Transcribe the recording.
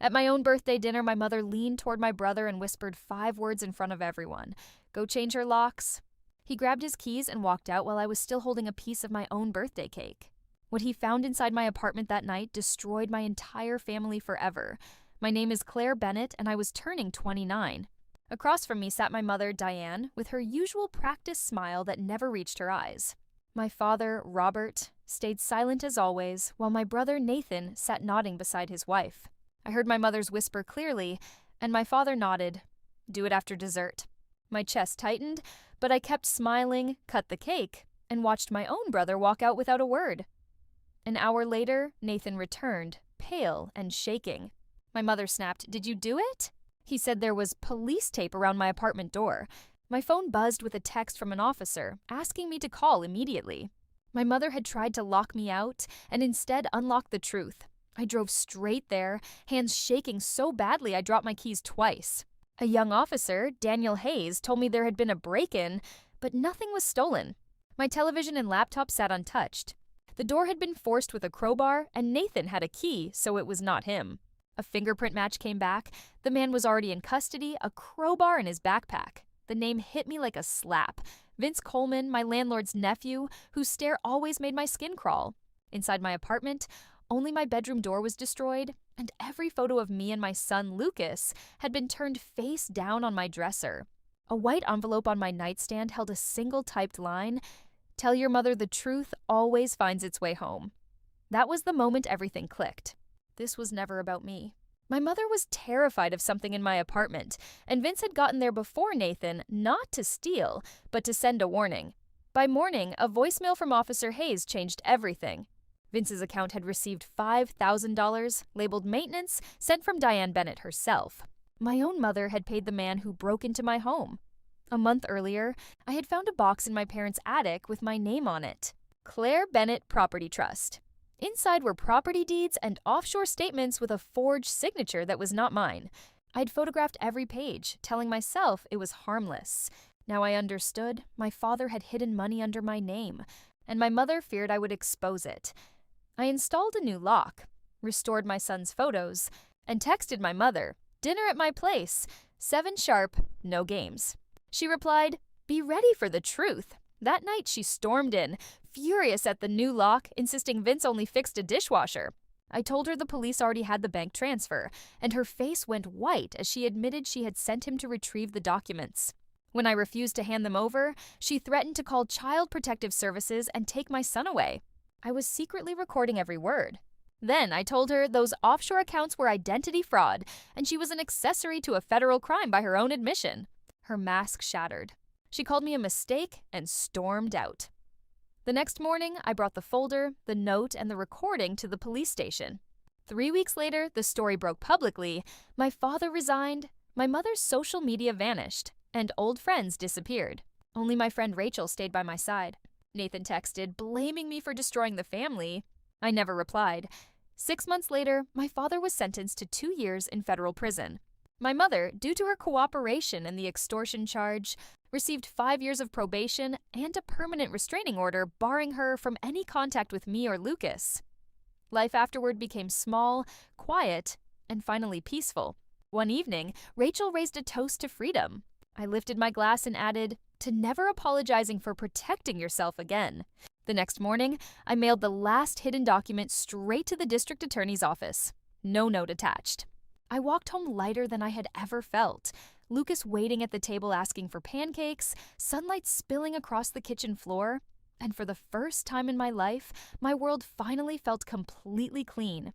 At my own birthday dinner, my mother leaned toward my brother and whispered 5 words in front of everyone. Go change your locks. He grabbed his keys and walked out while I was still holding a piece of my own birthday cake. What he found inside my apartment that night destroyed my entire family forever. My name is Claire Bennett, and I was turning 29. Across from me sat my mother, Diane, with her usual practiced smile that never reached her eyes. My father, Robert, stayed silent as always, while my brother, Nathan, sat nodding beside his wife. I heard my mother's whisper clearly, and my father nodded. Do it after dessert. My chest tightened, but I kept smiling, cut the cake, and watched my own brother walk out without a word. An hour later, Nathan returned, pale and shaking. My mother snapped, Did you do it? He said there was police tape around my apartment door. My phone buzzed with a text from an officer, asking me to call immediately. My mother had tried to lock me out, and instead unlocked the truth. I drove straight there, hands shaking so badly I dropped my keys twice. A young officer, Daniel Hayes, told me there had been a break-in, but nothing was stolen. My television and laptop sat untouched. The door had been forced with a crowbar, and Nathan had a key, so it was not him. A fingerprint match came back. The man was already in custody, a crowbar in his backpack. The name hit me like a slap. Vince Coleman, my landlord's nephew, whose stare always made my skin crawl. Inside my apartment, only my bedroom door was destroyed, and every photo of me and my son, Lucas, had been turned face down on my dresser. A white envelope on my nightstand held a single typed line, Tell your mother the truth always finds its way home. That was the moment everything clicked. This was never about me. My mother was terrified of something in my apartment, and Vince had gotten there before Nathan, not to steal, but to send a warning. By morning, a voicemail from Officer Hayes changed everything. Vince's account had received $5,000, labeled maintenance, sent from Diane Bennett herself. My own mother had paid the man who broke into my home. A month earlier, I had found a box in my parents' attic with my name on it. Claire Bennett Property Trust. Inside were property deeds and offshore statements with a forged signature that was not mine. I'd photographed every page, telling myself it was harmless. Now I understood my father had hidden money under my name, and my mother feared I would expose it. I installed a new lock, restored my son's photos, and texted my mother, Dinner at my place, 7 sharp, no games. She replied, Be ready for the truth. That night she stormed in, furious at the new lock, insisting Vince only fixed a dishwasher. I told her the police already had the bank transfer, and her face went white as she admitted she had sent him to retrieve the documents. When I refused to hand them over, she threatened to call Child Protective Services and take my son away. I was secretly recording every word. Then I told her those offshore accounts were identity fraud, and she was an accessory to a federal crime by her own admission. Her mask shattered. She called me a mistake and stormed out. The next morning, I brought the folder, the note, and the recording to the police station. 3 weeks later, the story broke publicly. My father resigned, my mother's social media vanished, and old friends disappeared. Only my friend Rachel stayed by my side. Nathan texted, blaming me for destroying the family. I never replied. 6 months later, my father was sentenced to 2 years in federal prison. My mother, due to her cooperation in the extortion charge, received 5 years of probation and a permanent restraining order barring her from any contact with me or Lucas. Life afterward became small, quiet, and finally peaceful. One evening, Rachel raised a toast to freedom. I lifted my glass and added, to never apologizing for protecting yourself again. The next morning, I mailed the last hidden document straight to the district attorney's office. No note attached. I walked home lighter than I had ever felt. Lucas waiting at the table asking for pancakes, sunlight spilling across the kitchen floor, and for the first time in my life, my world finally felt completely clean.